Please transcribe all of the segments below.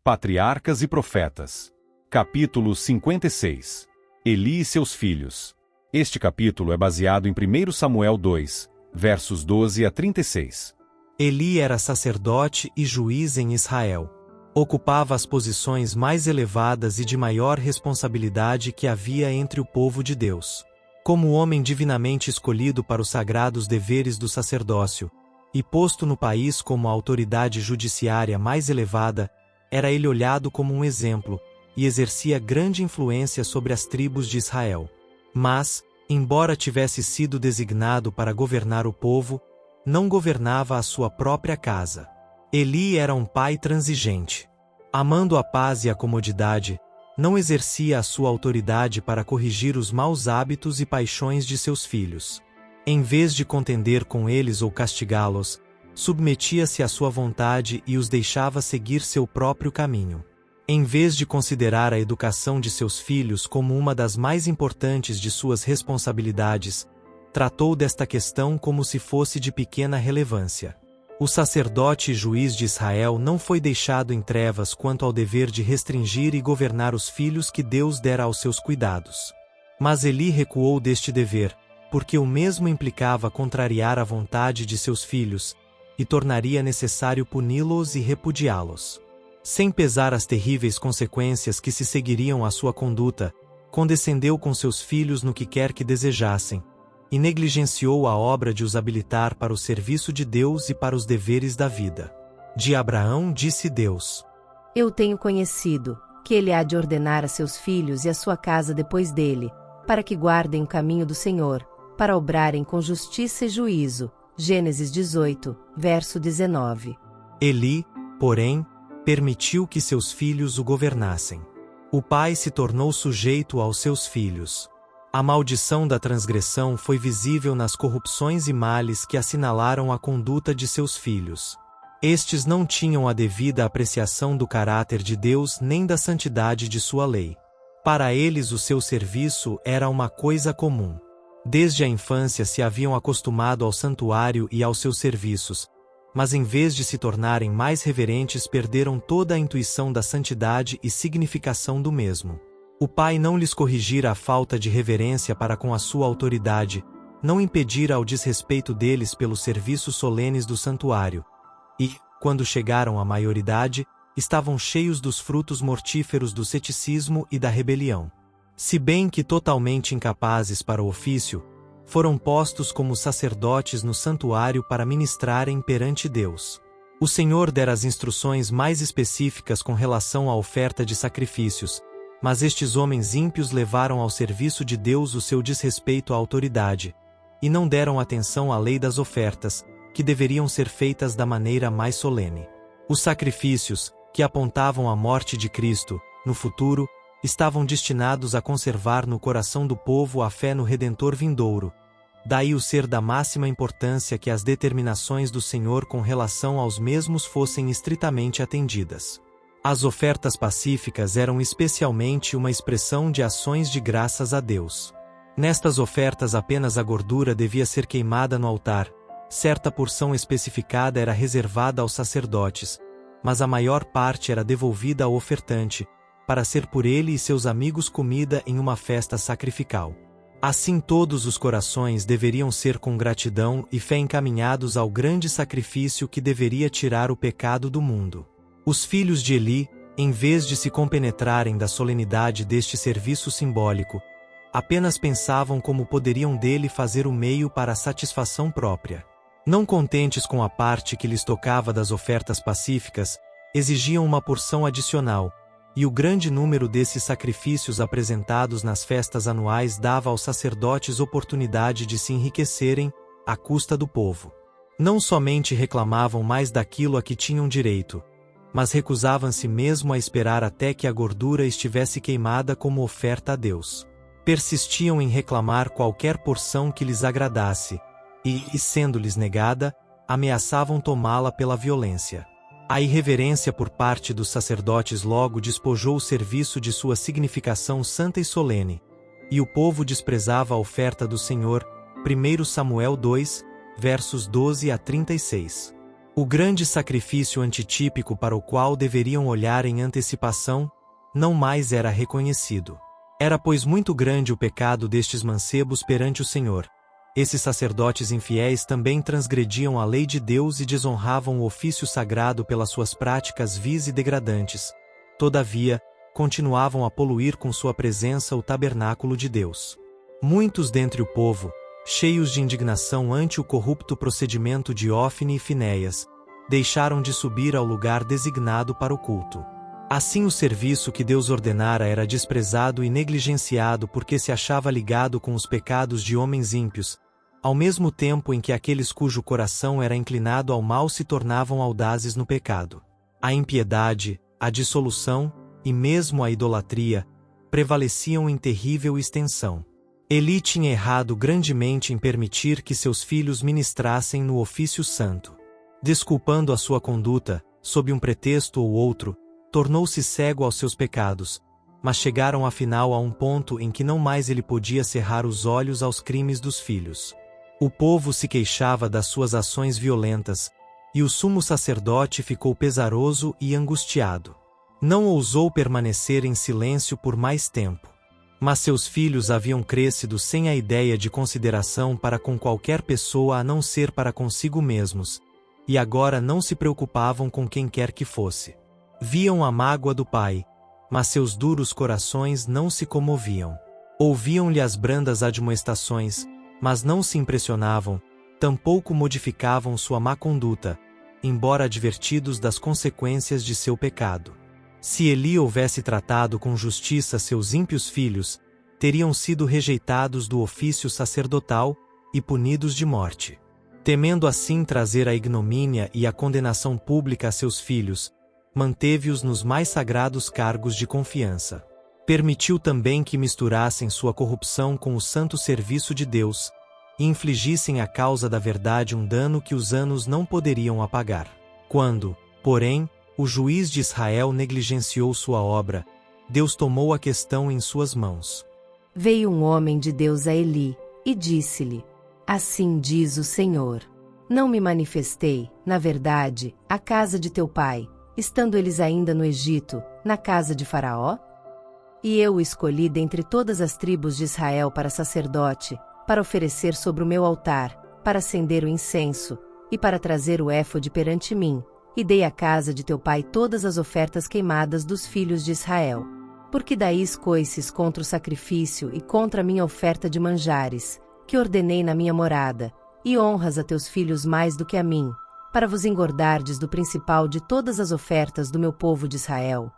Patriarcas e Profetas. Capítulo 56. Eli e seus filhos. Este capítulo é baseado em 1 Samuel 2, versos 12 a 36. Eli era sacerdote e juiz em Israel. Ocupava as posições mais elevadas e de maior responsabilidade que havia entre o povo de Deus. Como homem divinamente escolhido para os sagrados deveres do sacerdócio, e posto no país como a autoridade judiciária mais elevada, era ele olhado como um exemplo, e exercia grande influência sobre as tribos de Israel. Mas, embora tivesse sido designado para governar o povo, não governava a sua própria casa. Eli era um pai transigente. Amando a paz e a comodidade, não exercia a sua autoridade para corrigir os maus hábitos e paixões de seus filhos. Em vez de contender com eles ou castigá-los, submetia-se à sua vontade e os deixava seguir seu próprio caminho. Em vez de considerar a educação de seus filhos como uma das mais importantes de suas responsabilidades, tratou desta questão como se fosse de pequena relevância. O sacerdote e juiz de Israel não foi deixado em trevas quanto ao dever de restringir e governar os filhos que Deus dera aos seus cuidados. Mas Eli recuou deste dever, porque o mesmo implicava contrariar a vontade de seus filhos, e tornaria necessário puni-los e repudiá-los. Sem pesar as terríveis consequências que se seguiriam à sua conduta, condescendeu com seus filhos no que quer que desejassem, e negligenciou a obra de os habilitar para o serviço de Deus e para os deveres da vida. De Abraão disse Deus: Eu tenho conhecido que ele há de ordenar a seus filhos e a sua casa depois dele, para que guardem o caminho do Senhor, para obrarem com justiça e juízo. Gênesis 18, verso 19. Eli, porém, permitiu que seus filhos o governassem. O pai se tornou sujeito aos seus filhos. A maldição da transgressão foi visível nas corrupções e males que assinalaram a conduta de seus filhos. Estes não tinham a devida apreciação do caráter de Deus nem da santidade de sua lei. Para eles o seu serviço era uma coisa comum. Desde a infância se haviam acostumado ao santuário e aos seus serviços, mas em vez de se tornarem mais reverentes perderam toda a intuição da santidade e significação do mesmo. O pai não lhes corrigira a falta de reverência para com a sua autoridade, não impedira o desrespeito deles pelos serviços solenes do santuário, e, quando chegaram à maioridade, estavam cheios dos frutos mortíferos do ceticismo e da rebelião. Se bem que totalmente incapazes para o ofício, foram postos como sacerdotes no santuário para ministrarem perante Deus. O Senhor dera as instruções mais específicas com relação à oferta de sacrifícios, mas estes homens ímpios levaram ao serviço de Deus o seu desrespeito à autoridade, e não deram atenção à lei das ofertas, que deveriam ser feitas da maneira mais solene. Os sacrifícios, que apontavam a morte de Cristo, no futuro, estavam destinados a conservar no coração do povo a fé no Redentor vindouro. Daí o ser da máxima importância que as determinações do Senhor com relação aos mesmos fossem estritamente atendidas. As ofertas pacíficas eram especialmente uma expressão de ações de graças a Deus. Nestas ofertas apenas a gordura devia ser queimada no altar, certa porção especificada era reservada aos sacerdotes, mas a maior parte era devolvida ao ofertante, para ser por ele e seus amigos comida em uma festa sacrificial. Assim todos os corações deveriam ser com gratidão e fé encaminhados ao grande sacrifício que deveria tirar o pecado do mundo. Os filhos de Eli, em vez de se compenetrarem da solenidade deste serviço simbólico, apenas pensavam como poderiam dele fazer o meio para a satisfação própria. Não contentes com a parte que lhes tocava das ofertas pacíficas, exigiam uma porção adicional, e o grande número desses sacrifícios apresentados nas festas anuais dava aos sacerdotes oportunidade de se enriquecerem, à custa do povo. Não somente reclamavam mais daquilo a que tinham direito, mas recusavam-se mesmo a esperar até que a gordura estivesse queimada como oferta a Deus. Persistiam em reclamar qualquer porção que lhes agradasse, e, sendo-lhes negada, ameaçavam tomá-la pela violência. A irreverência por parte dos sacerdotes logo despojou o serviço de sua significação santa e solene, e o povo desprezava a oferta do Senhor. 1 Samuel 2, versos 12 a 36. O grande sacrifício antitípico para o qual deveriam olhar em antecipação, não mais era reconhecido. Era pois muito grande o pecado destes mancebos perante o Senhor. Esses sacerdotes infiéis também transgrediam a lei de Deus e desonravam o ofício sagrado pelas suas práticas vis e degradantes. Todavia, continuavam a poluir com sua presença o tabernáculo de Deus. Muitos dentre o povo, cheios de indignação ante o corrupto procedimento de Ófine e Finéias, deixaram de subir ao lugar designado para o culto. Assim o serviço que Deus ordenara era desprezado e negligenciado porque se achava ligado com os pecados de homens ímpios, ao mesmo tempo em que aqueles cujo coração era inclinado ao mal se tornavam audazes no pecado. A impiedade, a dissolução, e mesmo a idolatria, prevaleciam em terrível extensão. Eli tinha errado grandemente em permitir que seus filhos ministrassem no ofício santo. Desculpando a sua conduta, sob um pretexto ou outro, tornou-se cego aos seus pecados, mas chegaram afinal a um ponto em que não mais ele podia cerrar os olhos aos crimes dos filhos. O povo se queixava das suas ações violentas, e o sumo sacerdote ficou pesaroso e angustiado. Não ousou permanecer em silêncio por mais tempo. Mas seus filhos haviam crescido sem a ideia de consideração para com qualquer pessoa a não ser para consigo mesmos, e agora não se preocupavam com quem quer que fosse. Viam a mágoa do pai, mas seus duros corações não se comoviam. Ouviam-lhe as brandas admoestações, mas não se impressionavam, tampouco modificavam sua má conduta, embora advertidos das consequências de seu pecado. Se Eli houvesse tratado com justiça seus ímpios filhos, teriam sido rejeitados do ofício sacerdotal e punidos de morte. Temendo assim trazer a ignomínia e a condenação pública a seus filhos, manteve-os nos mais sagrados cargos de confiança. Permitiu também que misturassem sua corrupção com o santo serviço de Deus, e infligissem à causa da verdade um dano que os anos não poderiam apagar. Quando, porém, o juiz de Israel negligenciou sua obra, Deus tomou a questão em suas mãos. Veio um homem de Deus a Eli, e disse-lhe: Assim diz o Senhor: Não me manifestei, na verdade, à casa de teu pai, estando eles ainda no Egito, na casa de Faraó? E eu o escolhi dentre todas as tribos de Israel para sacerdote, para oferecer sobre o meu altar, para acender o incenso, e para trazer o éfode perante mim, e dei à casa de teu pai todas as ofertas queimadas dos filhos de Israel. Porque daí escoices contra o sacrifício e contra a minha oferta de manjares, que ordenei na minha morada, e honras a teus filhos mais do que a mim, para vos engordardes do principal de todas as ofertas do meu povo de Israel.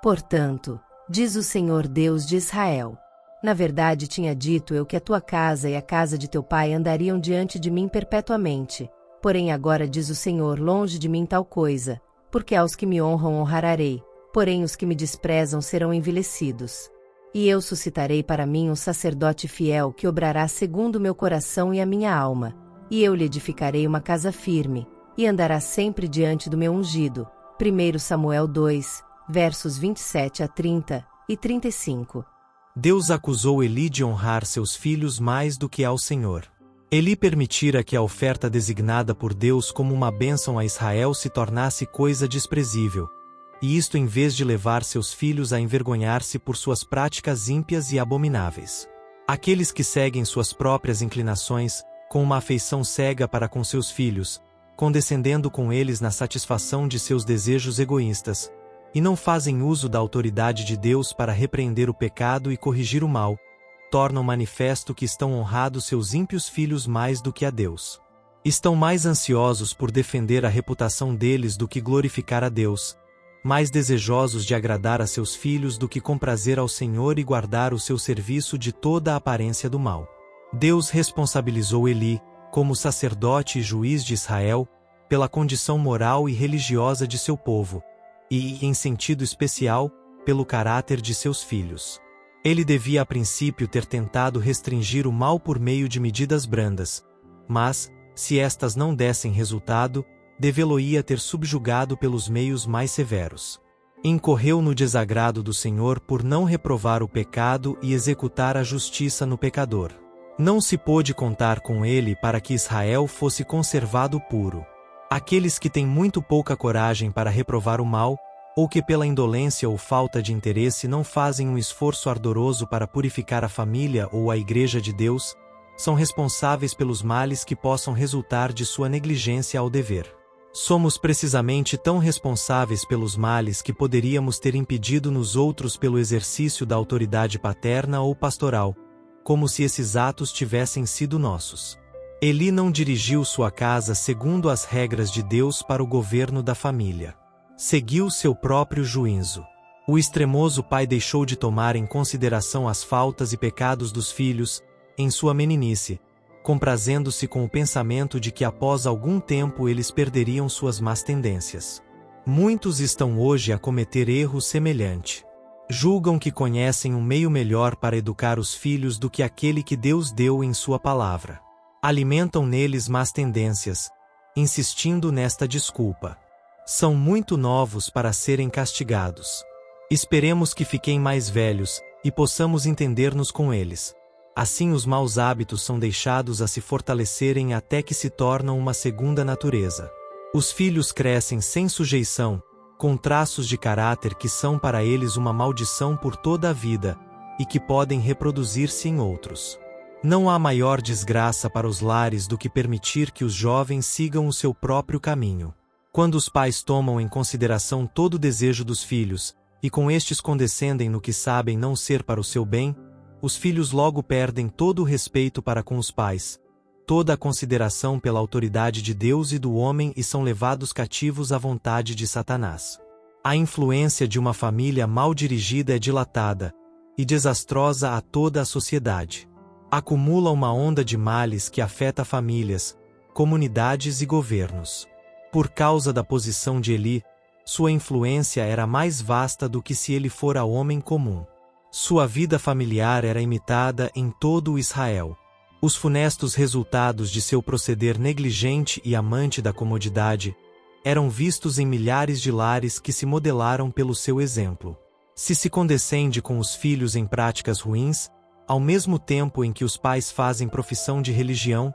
Portanto, diz o Senhor Deus de Israel: Na verdade tinha dito eu que a tua casa e a casa de teu pai andariam diante de mim perpetuamente, porém agora diz o Senhor: longe de mim tal coisa, porque aos que me honram honrarei, porém os que me desprezam serão envelhecidos. E eu suscitarei para mim um sacerdote fiel que obrará segundo o meu coração e a minha alma, e eu lhe edificarei uma casa firme, e andará sempre diante do meu ungido. 1 Samuel 2, versos 27 a 30 e 35. Deus acusou Eli de honrar seus filhos mais do que ao Senhor. Eli permitira que a oferta designada por Deus como uma bênção a Israel se tornasse coisa desprezível, e isto em vez de levar seus filhos a envergonhar-se por suas práticas ímpias e abomináveis. Aqueles que seguem suas próprias inclinações, com uma afeição cega para com seus filhos, condescendendo com eles na satisfação de seus desejos egoístas, e não fazem uso da autoridade de Deus para repreender o pecado e corrigir o mal, tornam manifesto que estão honrados seus ímpios filhos mais do que a Deus. Estão mais ansiosos por defender a reputação deles do que glorificar a Deus, mais desejosos de agradar a seus filhos do que comprazer ao Senhor e guardar o seu serviço de toda a aparência do mal. Deus responsabilizou Eli, como sacerdote e juiz de Israel, pela condição moral e religiosa de seu povo, e, em sentido especial, pelo caráter de seus filhos. Ele devia a princípio ter tentado restringir o mal por meio de medidas brandas, mas, se estas não dessem resultado, devê-lo-ia ter subjugado pelos meios mais severos. Incorreu no desagrado do Senhor por não reprovar o pecado e executar a justiça no pecador. Não se pôde contar com ele para que Israel fosse conservado puro. Aqueles que têm muito pouca coragem para reprovar o mal, ou que pela indolência ou falta de interesse não fazem um esforço ardoroso para purificar a família ou a Igreja de Deus, são responsáveis pelos males que possam resultar de sua negligência ao dever. Somos precisamente tão responsáveis pelos males que poderíamos ter impedido nos outros pelo exercício da autoridade paterna ou pastoral, como se esses atos tivessem sido nossos. Eli não dirigiu sua casa segundo as regras de Deus para o governo da família. Seguiu seu próprio juízo. O extremoso pai deixou de tomar em consideração as faltas e pecados dos filhos, em sua meninice, comprazendo-se com o pensamento de que após algum tempo eles perderiam suas más tendências. Muitos estão hoje a cometer erro semelhante. Julgam que conhecem um meio melhor para educar os filhos do que aquele que Deus deu em sua palavra. Alimentam neles más tendências, insistindo nesta desculpa. São muito novos para serem castigados. Esperemos que fiquem mais velhos, e possamos entender-nos com eles. Assim os maus hábitos são deixados a se fortalecerem até que se tornam uma segunda natureza. Os filhos crescem sem sujeição, com traços de caráter que são para eles uma maldição por toda a vida, e que podem reproduzir-se em outros. Não há maior desgraça para os lares do que permitir que os jovens sigam o seu próprio caminho. Quando os pais tomam em consideração todo o desejo dos filhos, e com estes condescendem no que sabem não ser para o seu bem, os filhos logo perdem todo o respeito para com os pais, toda a consideração pela autoridade de Deus e do homem e são levados cativos à vontade de Satanás. A influência de uma família mal dirigida é dilatada e desastrosa a toda a sociedade. Acumula uma onda de males que afeta famílias, comunidades e governos. Por causa da posição de Eli, sua influência era mais vasta do que se ele fora homem comum. Sua vida familiar era imitada em todo o Israel. Os funestos resultados de seu proceder negligente e amante da comodidade eram vistos em milhares de lares que se modelaram pelo seu exemplo. Se condescende com os filhos em práticas ruins, ao mesmo tempo em que os pais fazem profissão de religião,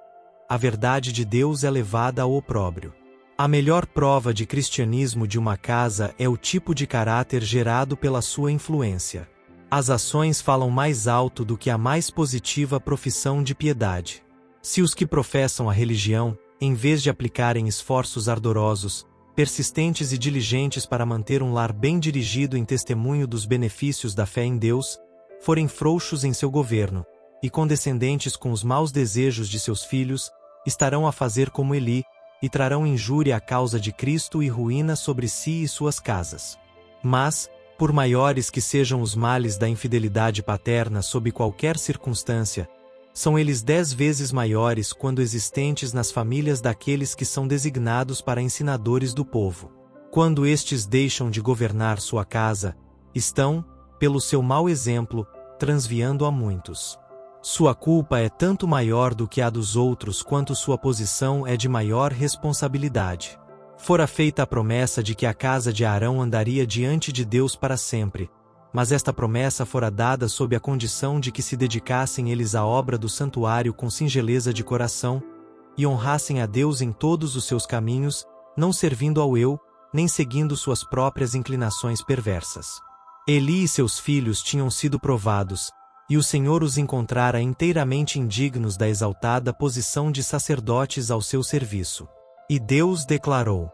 a verdade de Deus é levada ao opróbrio. A melhor prova de cristianismo de uma casa é o tipo de caráter gerado pela sua influência. As ações falam mais alto do que a mais positiva profissão de piedade. Se os que professam a religião, em vez de aplicarem esforços ardorosos, persistentes e diligentes para manter um lar bem dirigido em testemunho dos benefícios da fé em Deus, forem frouxos em seu governo, e condescendentes com os maus desejos de seus filhos, estarão a fazer como Eli, e trarão injúria à causa de Cristo e ruína sobre si e suas casas. Mas, por maiores que sejam os males da infidelidade paterna sob qualquer circunstância, são eles 10 vezes maiores quando existentes nas famílias daqueles que são designados para ensinadores do povo. Quando estes deixam de governar sua casa, estão, pelo seu mau exemplo, transviando a muitos. Sua culpa é tanto maior do que a dos outros quanto sua posição é de maior responsabilidade. Fora feita a promessa de que a casa de Arão andaria diante de Deus para sempre, mas esta promessa fora dada sob a condição de que se dedicassem eles à obra do santuário com singeleza de coração, e honrassem a Deus em todos os seus caminhos, não servindo ao eu, nem seguindo suas próprias inclinações perversas. Eli e seus filhos tinham sido provados, e o Senhor os encontrara inteiramente indignos da exaltada posição de sacerdotes ao seu serviço. E Deus declarou: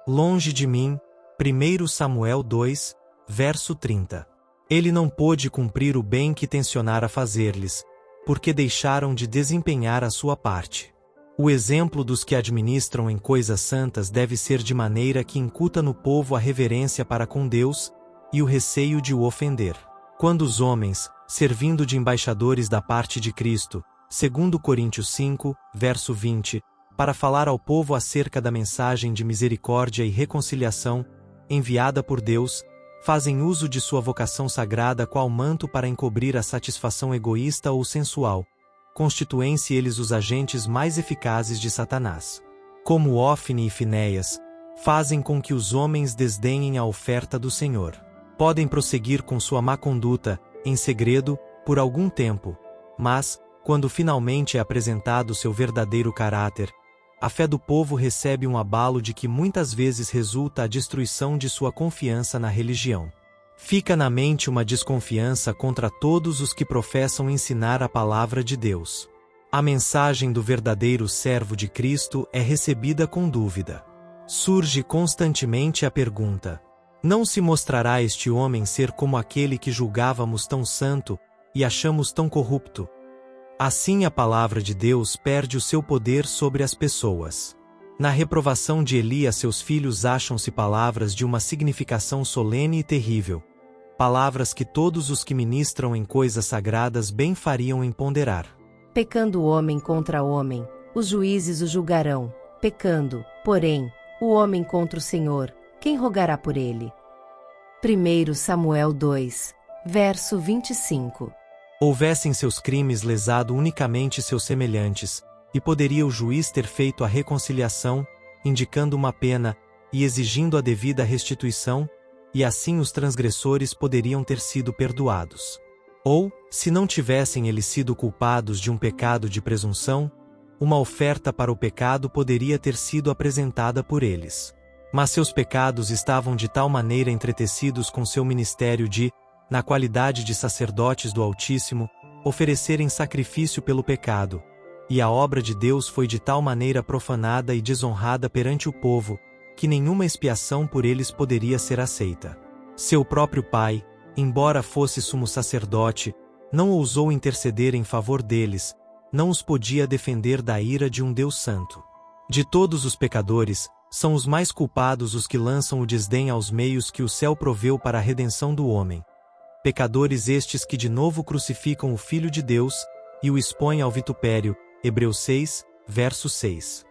longe de mim, 1 Samuel 2, verso 30. Ele não pôde cumprir o bem que tencionara fazer-lhes, porque deixaram de desempenhar a sua parte. O exemplo dos que administram em coisas santas deve ser de maneira que incuta no povo a reverência para com Deus, e o receio de o ofender. Quando os homens, servindo de embaixadores da parte de Cristo, 2 Coríntios 5, verso 20, para falar ao povo acerca da mensagem de misericórdia e reconciliação, enviada por Deus, fazem uso de sua vocação sagrada qual manto para encobrir a satisfação egoísta ou sensual, constituem-se eles os agentes mais eficazes de Satanás. Como Ofne e Finéias, fazem com que os homens desdenhem a oferta do Senhor. Podem prosseguir com sua má conduta, em segredo, por algum tempo, mas, quando finalmente é apresentado seu verdadeiro caráter, a fé do povo recebe um abalo de que muitas vezes resulta a destruição de sua confiança na religião. Fica na mente uma desconfiança contra todos os que professam ensinar a palavra de Deus. A mensagem do verdadeiro servo de Cristo é recebida com dúvida. Surge constantemente a pergunta: não se mostrará este homem ser como aquele que julgávamos tão santo e achamos tão corrupto? Assim a palavra de Deus perde o seu poder sobre as pessoas. Na reprovação de Eli a seus filhos acham-se palavras de uma significação solene e terrível. Palavras que todos os que ministram em coisas sagradas bem fariam em ponderar. Pecando o homem contra homem, os juízes o julgarão. Pecando, porém, o homem contra o Senhor, quem rogará por ele? 1 Samuel 2, verso 25. Houvessem seus crimes lesado unicamente seus semelhantes, e poderia o juiz ter feito a reconciliação, indicando uma pena e exigindo a devida restituição, e assim os transgressores poderiam ter sido perdoados. Ou, se não tivessem eles sido culpados de um pecado de presunção, uma oferta para o pecado poderia ter sido apresentada por eles. Mas seus pecados estavam de tal maneira entretecidos com seu ministério de, na qualidade de sacerdotes do Altíssimo, oferecerem sacrifício pelo pecado, e a obra de Deus foi de tal maneira profanada e desonrada perante o povo, que nenhuma expiação por eles poderia ser aceita. Seu próprio pai, embora fosse sumo sacerdote, não ousou interceder em favor deles, não os podia defender da ira de um Deus santo. De todos os pecadores, são os mais culpados os que lançam o desdém aos meios que o céu proveu para a redenção do homem. Pecadores estes que de novo crucificam o Filho de Deus, e o expõem ao vitupério, Hebreus 6, verso 6.